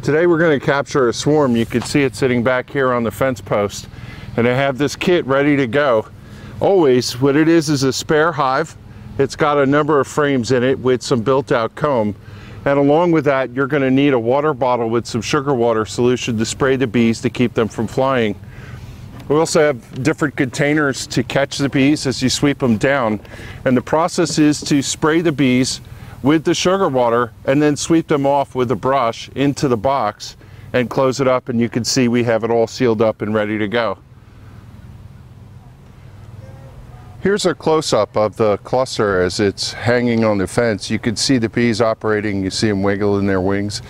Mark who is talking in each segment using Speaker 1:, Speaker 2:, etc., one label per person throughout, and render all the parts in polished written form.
Speaker 1: Today we're going to capture a swarm. You can see it sitting back here on the fence post. And I have this kit ready to go. Always, what it is a spare hive. It's got a number of frames in it with some built-out comb. And along with that, you're going to need a water bottle with some sugar water solution to spray the bees to keep them from flying. We also have different containers to catch the bees as you sweep them down. And the process is to spray the bees with the sugar water and then sweep them off with a brush into the box and close it up, and you can see we have it all sealed up and ready to go. Here's a close-up of the cluster as it's hanging on the fence. You can see the bees operating. You see them wiggling their wings.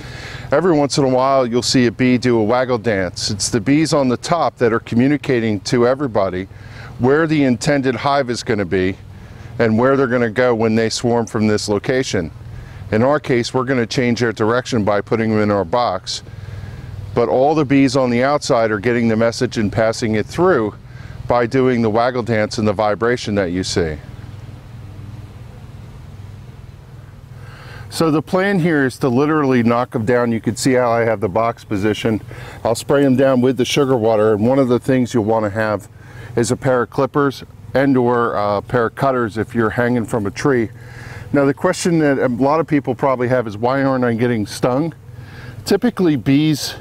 Speaker 1: Every once in a while you'll see a bee do a waggle dance. It's the bees on the top that are communicating to everybody where the intended hive is going to be and where they're going to go when they swarm from this location. In our case, we're going to change their direction by putting them in our box, but all the bees on the outside are getting the message and passing it through by doing the waggle dance and the vibration that you see. So the plan here is to literally knock them down. You can see how I have the box positioned. I'll spray them down with the sugar water, and one of the things you'll want to have is a pair of clippers and or a pair of cutters if you're hanging from a tree. Now the question that a lot of people probably have is, why aren't I getting stung? Typically bees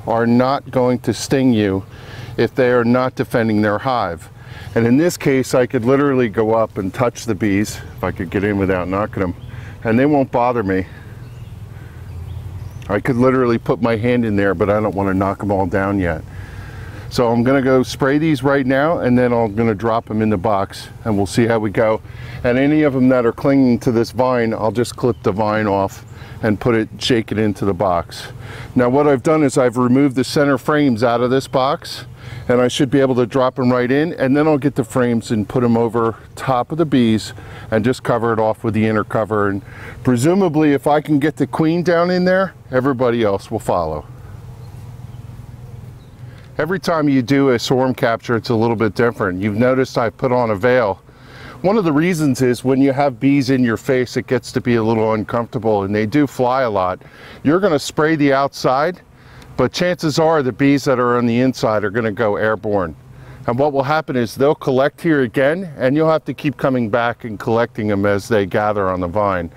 Speaker 1: are not going to sting you if they are not defending their hive. And in this case, I could literally go up and touch the bees, if I could get in without knocking them, and they won't bother me. I could literally put my hand in there, but I don't want to knock them all down yet. So I'm going to go spray these right now, and then I'm going to drop them in the box, and we'll see how we go. And any of them that are clinging to this vine, I'll just clip the vine off and shake it into the box. Now what I've done is I've removed the center frames out of this box, and I should be able to drop them right in, and then I'll get the frames and put them over top of the bees and just cover it off with the inner cover. And presumably if I can get the queen down in there, everybody else will follow. Every time you do a swarm capture, it's a little bit different. You've noticed I put on a veil. One of the reasons is when you have bees in your face, it gets to be a little uncomfortable, and they do fly a lot. You're going to spray the outside, but chances are the bees that are on the inside are going to go airborne. And what will happen is they'll collect here again, and you'll have to keep coming back and collecting them as they gather on the vine.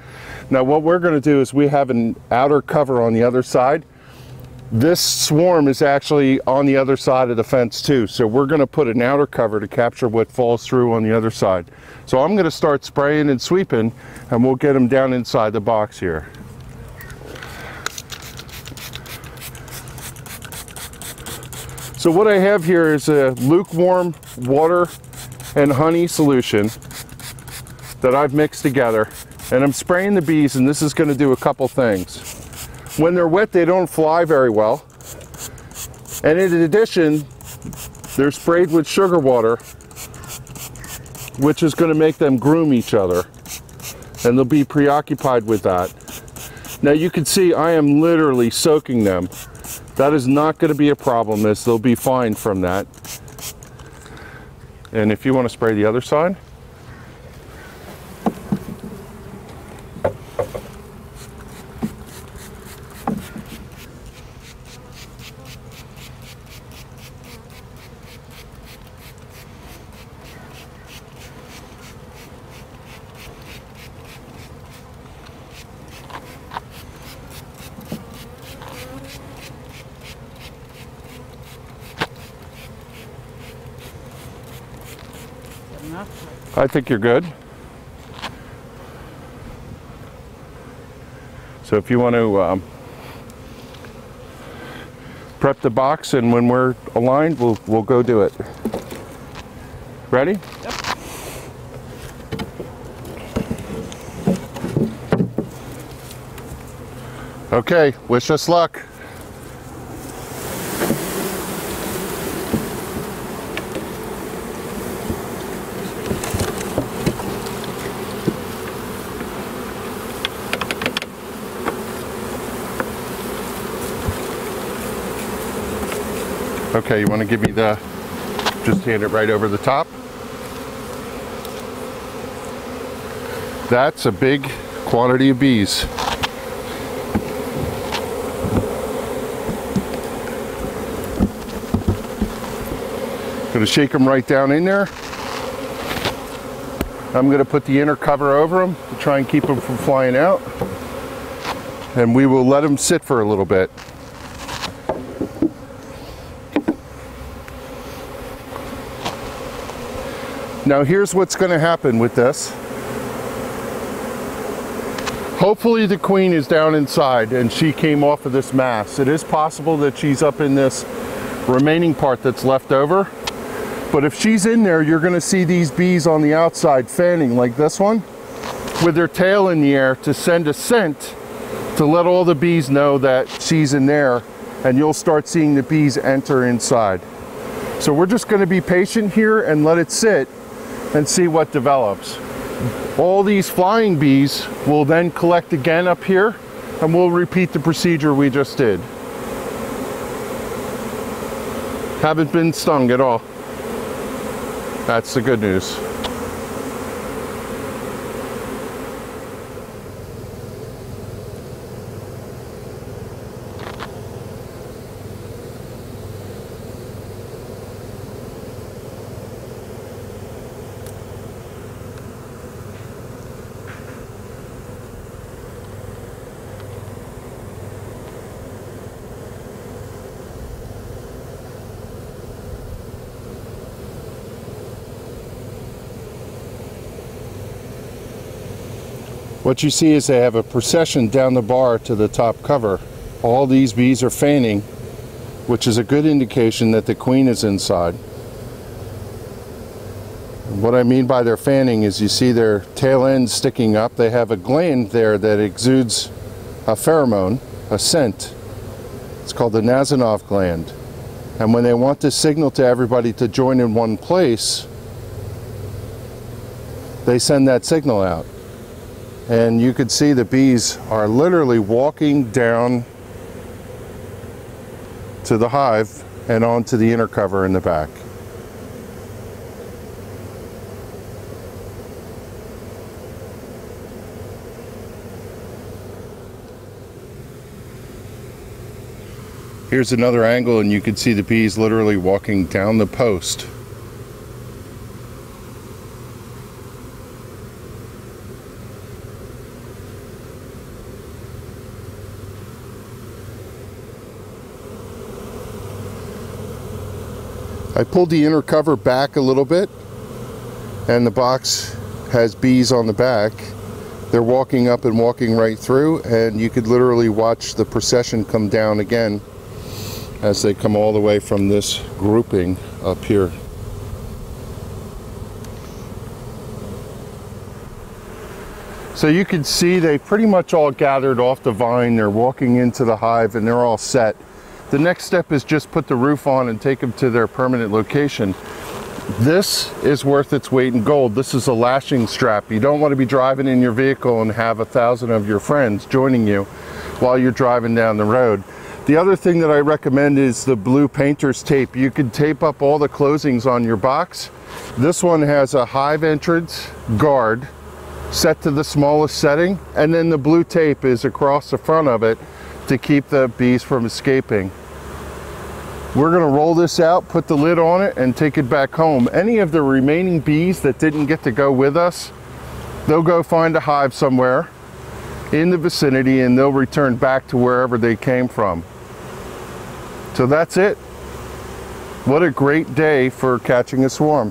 Speaker 1: Now what we're going to do is we have an outer cover on the other side. This swarm is actually on the other side of the fence too, so we're going to put an outer cover to capture what falls through on the other side. So I'm going to start spraying and sweeping, and we'll get them down inside the box here. So what I have here is a lukewarm water and honey solution that I've mixed together, and I'm spraying the bees, and this is going to do a couple things. When they're wet, they don't fly very well, and in addition, they're sprayed with sugar water, which is going to make them groom each other, and they'll be preoccupied with that. Now you can see I am literally soaking them. That is not going to be a problem, as they'll be fine from that. And if you want to spray the other side, I think you're good. So if you want to prep the box, and when we're aligned, we'll go do it. Ready? Yep. Okay, wish us luck. Okay, you want to give me just hand it right over the top. That's a big quantity of bees. Gonna shake them right down in there. I'm gonna put the inner cover over them to try and keep them from flying out. And we will let them sit for a little bit. Now here's what's gonna happen with this. Hopefully the queen is down inside and she came off of this mass. It is possible that she's up in this remaining part that's left over. But if she's in there, you're gonna see these bees on the outside fanning like this one with their tail in the air to send a scent to let all the bees know that she's in there, and you'll start seeing the bees enter inside. So we're just gonna be patient here and let it sit and see what develops. All these flying bees will then collect again up here, and we'll repeat the procedure we just did. Haven't been stung at all. That's the good news. What you see is they have a procession down the bar to the top cover. All these bees are fanning, which is a good indication that the queen is inside. What I mean by their fanning is you see their tail end sticking up. They have a gland there that exudes a pheromone, a scent. It's called the Nasanov gland. And when they want to signal to everybody to join in one place, they send that signal out. And you can see the bees are literally walking down to the hive and onto the inner cover in the back. Here's another angle, and you can see the bees literally walking down the post. I pulled the inner cover back a little bit, and the box has bees on the back. They're walking up and walking right through, and you could literally watch the procession come down again as they come all the way from this grouping up here. So you can see they pretty much all gathered off the vine. They're walking into the hive and they're all set. The next step is just put the roof on and take them to their permanent location. This is worth its weight in gold. This is a lashing strap. You don't want to be driving in your vehicle and have 1,000 of your friends joining you while you're driving down the road. The other thing that I recommend is the blue painter's tape. You can tape up all the closings on your box. This one has a hive entrance guard set to the smallest setting, and then the blue tape is across the front of it to keep the bees from escaping. We're going to roll this out, put the lid on it, and take it back home. Any of the remaining bees that didn't get to go with us, they'll go find a hive somewhere in the vicinity and they'll return back to wherever they came from. So that's it. What a great day for catching a swarm.